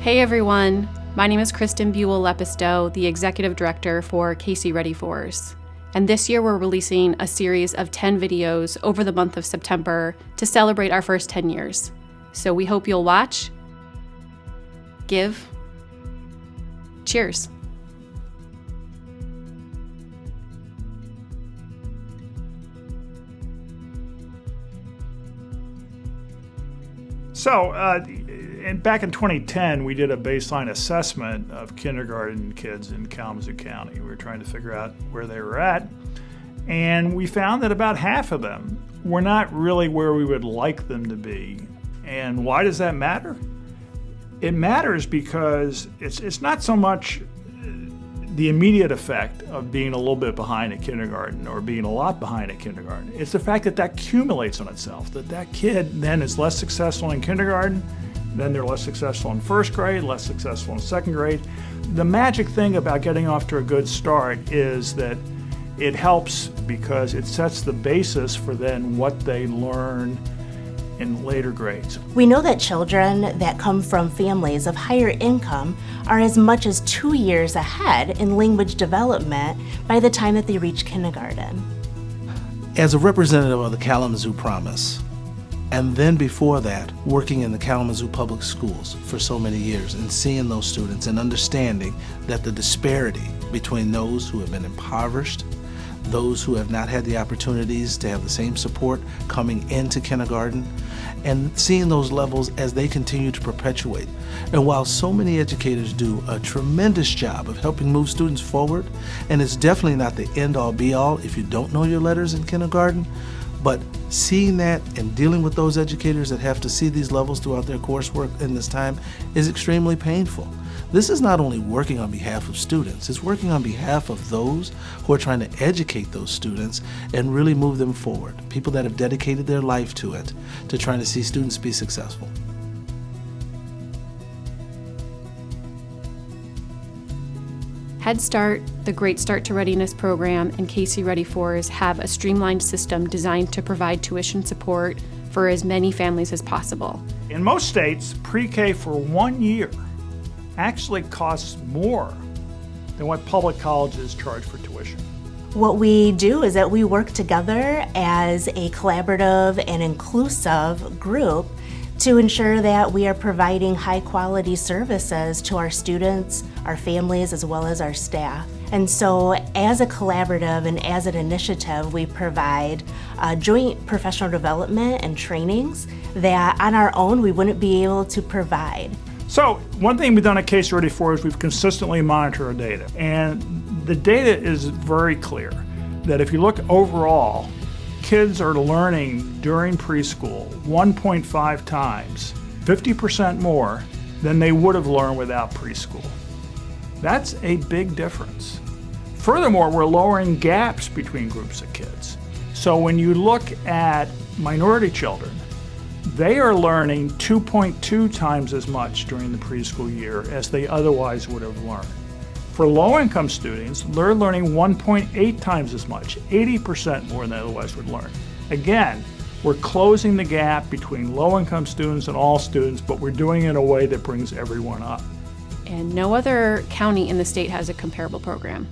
Hey everyone, my name is Kristen Buell-Lepisto, the Executive Director for Casey Ready Fours. And this year we're releasing a series of 10 videos over the month of September to celebrate our first 10 years. So we hope you'll watch, give, cheers. So, back in 2010, we did a baseline assessment of kindergarten kids in Kalamazoo County. We were trying to figure out where they were at, and we found that about half of them were not really where we would like them to be. And why does that matter? It matters because it's not so much the immediate effect of being a little bit behind at kindergarten or being a lot behind at kindergarten. It's the fact that that accumulates on itself, that kid then is less successful in kindergarten, then they're less successful in first grade, less successful in second grade. The magic thing about getting off to a good start is that it helps because it sets the basis for then what they learn in later grades. We know that children that come from families of higher income are as much as 2 years ahead in language development by the time that they reach kindergarten. As a representative of the Kalamazoo Promise, and then before that, working in the Kalamazoo Public Schools for so many years and seeing those students and understanding that the disparity between those who have been impoverished, those who have not had the opportunities to have the same support coming into kindergarten, and seeing those levels as they continue to perpetuate. And while so many educators do a tremendous job of helping move students forward, and it's definitely not the end-all be-all if you don't know your letters in kindergarten, but seeing that and dealing with those educators that have to see these levels throughout their coursework in this time is extremely painful. This is not only working on behalf of students, it's working on behalf of those who are trying to educate those students and really move them forward. People that have dedicated their life to it, to trying to see students be successful. Head Start, the Great Start to Readiness program, and Casey Ready Fours have a streamlined system designed to provide tuition support for as many families as possible. In most states, pre-K for 1 year actually costs more than what public colleges charge for tuition. What we do is that we work together as a collaborative and inclusive group to ensure that we are providing high-quality services to our students, our families, as well as our staff. And so as a collaborative and as an initiative, we provide joint professional development and trainings that on our own we wouldn't be able to provide. So one thing we've done at Casey Ready For is we've consistently monitored our data. And the data is very clear that if you look overall, kids are learning during preschool 1.5 times, 50% more than they would have learned without preschool. That's a big difference. Furthermore, we're lowering gaps between groups of kids. So when you look at minority children, they are learning 2.2 times as much during the preschool year as they otherwise would have learned. For low-income students, they're learning 1.8 times as much, 80% more than they otherwise would learn. Again, we're closing the gap between low-income students and all students, but we're doing it in a way that brings everyone up. And no other county in the state has a comparable program.